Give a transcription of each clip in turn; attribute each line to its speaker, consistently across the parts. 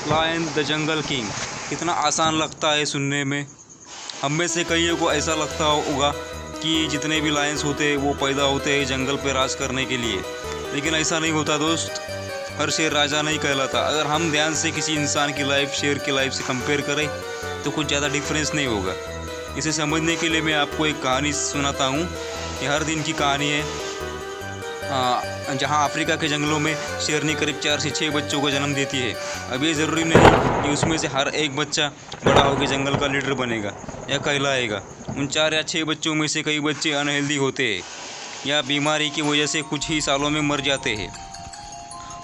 Speaker 1: Lion the jungle king. कितना आसान लगता है सुनने में। हम में से कईयों को ऐसा लगता होगा कि जितने भी लायंस होते हैं वो पैदा होते हैं जंगल पे राज करने के लिए, लेकिन ऐसा नहीं होता दोस्त। हर शेर राजा नहीं कहलाता। अगर हम ध्यान से किसी इंसान की लाइफ शेर की लाइफ से कंपेयर करें तो कुछ ज़्यादा डिफरेंस नहीं होगा। इसे समझने के लिए मैं आपको एक कहानी सुनाता हूँ। ये हर दिन की कहानी है, जहाँ अफ्रीका के जंगलों में शेरनी करीब 4 से 6 बच्चों को जन्म देती है। अब ये ज़रूरी नहीं कि उसमें से हर एक बच्चा बड़ा होकर जंगल का लीडर बनेगा या कहलाएगा। उन 4 या 6 बच्चों में से कई बच्चे अनहेल्दी होते हैं या बीमारी की वजह से कुछ ही सालों में मर जाते हैं,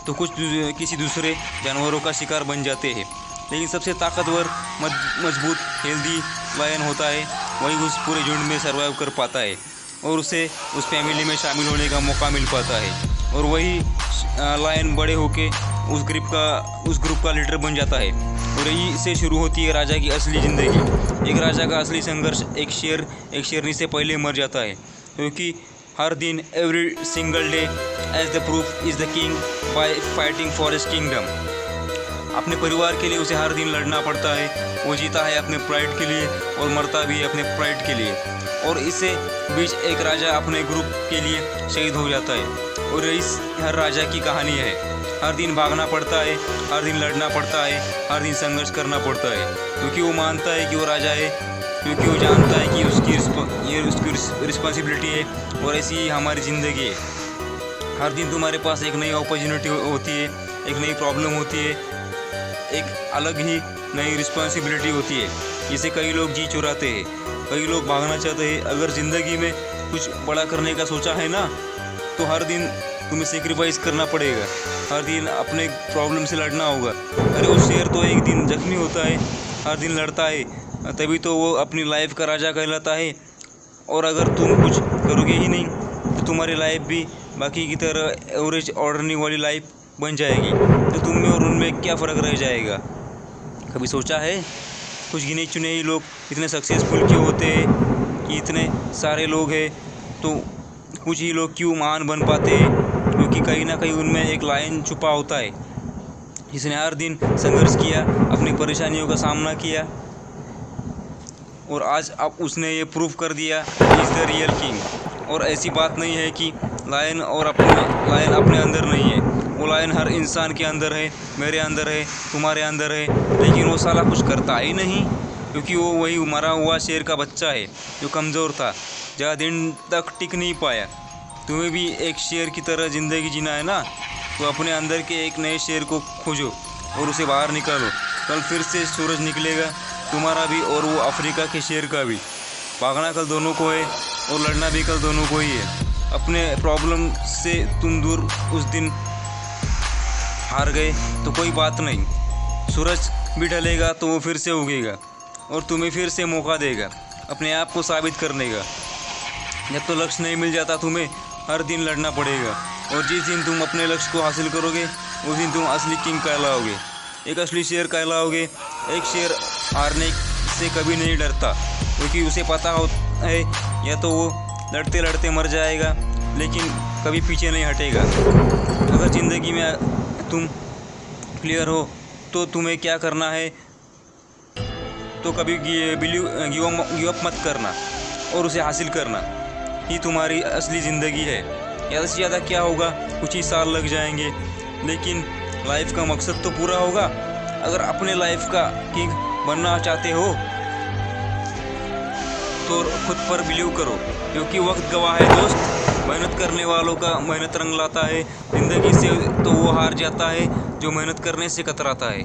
Speaker 1: तो कुछ किसी दूसरे जानवरों का शिकार बन जाते हैं। लेकिन सबसे ताकतवर मजबूत हेल्दी लायन होता है, वही उस पूरे झुंड में सर्वाइव कर पाता है और उसे उस फैमिली में शामिल होने का मौका मिल पाता है। और वही लायन बड़े होके उस ग्रुप का लीडर बन जाता है। और यही से शुरू होती है राजा की असली ज़िंदगी। एक राजा का असली संघर्ष एक शेरनी से पहले मर जाता है, क्योंकि हर दिन every single day as the proof is the king by fighting for his kingdom. अपने परिवार के लिए उसे हर दिन लड़ना पड़ता है। वो जीता है अपने प्राइड के लिए और मरता भी है अपने प्राइड के लिए। और इससे बीच एक राजा अपने ग्रुप के लिए शहीद हो जाता है। और इस हर राजा की कहानी है। हर दिन भागना पड़ता है, हर दिन लड़ना पड़ता है, हर दिन संघर्ष करना पड़ता है, क्योंकि वो मानता है कि वो राजा है, क्योंकि वो जानता है कि उसकी रिस्पॉन्सिबिलिटी है। और ऐसी ही हमारी ज़िंदगी है। हर दिन तुम्हारे पास एक नई अपॉर्चुनिटी होती है, एक नई प्रॉब्लम होती है, एक अलग ही नई रिस्पॉन्सिबिलिटी होती है। इसे कई लोग जी चुराते हैं, कई लोग भागना चाहते हैं। अगर ज़िंदगी में कुछ बड़ा करने का सोचा है ना, तो हर दिन तुम्हें सेक्रीफाइस करना पड़ेगा, हर दिन अपने प्रॉब्लम से लड़ना होगा। अरे वो शेर तो एक दिन जख्मी होता है, हर दिन लड़ता है, तभी तो वो अपनी लाइफ का राजा कहलाता है। और अगर तुम कुछ करोगे ही नहीं तो तुम्हारी लाइफ भी बाकी की तरह एवरेज ऑर्डनरी वाली लाइफ बन जाएगी। तो तुम में और उनमें क्या फ़र्क रह जाएगा? कभी सोचा है कुछ गिने चुने ही लोग इतने सक्सेसफुल क्यों होते हैं? कि इतने सारे लोग हैं तो कुछ ही लोग क्यों महान बन पाते हैं? क्योंकि कहीं ना कहीं उनमें एक लायन छुपा होता है, जिसने हर दिन संघर्ष किया, अपनी परेशानियों का सामना किया, और आज अब उसने ये प्रूव कर दिया इज़ द रियल किंग। और ऐसी बात नहीं है कि लायन अपने अंदर नहीं है। वो लायन हर इंसान के अंदर है, मेरे अंदर है, तुम्हारे अंदर है, लेकिन वो साला कुछ करता ही नहीं, क्योंकि वो वही मरा हुआ शेर का बच्चा है जो कमज़ोर था, ज़्यादा दिन तक टिक नहीं पाया। तुम्हें भी एक शेर की तरह ज़िंदगी जीना है ना, तो अपने अंदर के एक नए शेर को खोजो और उसे बाहर निकालो। कल फिर से सूरज निकलेगा, तुम्हारा भी और वो अफ्रीका के शेर का भी। भागना कल दोनों को है और लड़ना भी कल दोनों को ही है। अपने प्रॉब्लम से तुम दूर उस दिन हार गए तो कोई बात नहीं, सूरज भी ढलेगा तो वो फिर से उगेगा और तुम्हें फिर से मौका देगा अपने आप को साबित करने का। जब तो लक्ष्य नहीं मिल जाता तुम्हें हर दिन लड़ना पड़ेगा, और जिस दिन तुम अपने लक्ष्य को हासिल करोगे उस दिन तुम असली किंग कहलाओगे, एक असली शेर कहलाओगे। एक शेर हारने से कभी नहीं डरता, क्योंकि उसे पता होता है या तो वो लड़ते लड़ते मर जाएगा लेकिन कभी पीछे नहीं हटेगा। अगर ज़िंदगी में तुम क्लियर हो तो तुम्हें क्या करना है, तो कभी गिव अप मत करना और उसे हासिल करना ही तुम्हारी असली ज़िंदगी है। ज़्यादा से ज़्यादा क्या होगा, कुछ ही साल लग जाएंगे, लेकिन लाइफ का मकसद तो पूरा होगा। अगर अपने लाइफ का किंग बनना चाहते हो तो खुद पर बिलीव करो, क्योंकि वक्त गवाह है दोस्त। मेहनत करने वालों का मेहनत रंग लाता है ज़िंदगी से, तो वो हार जाता है जो मेहनत करने से कतराता है।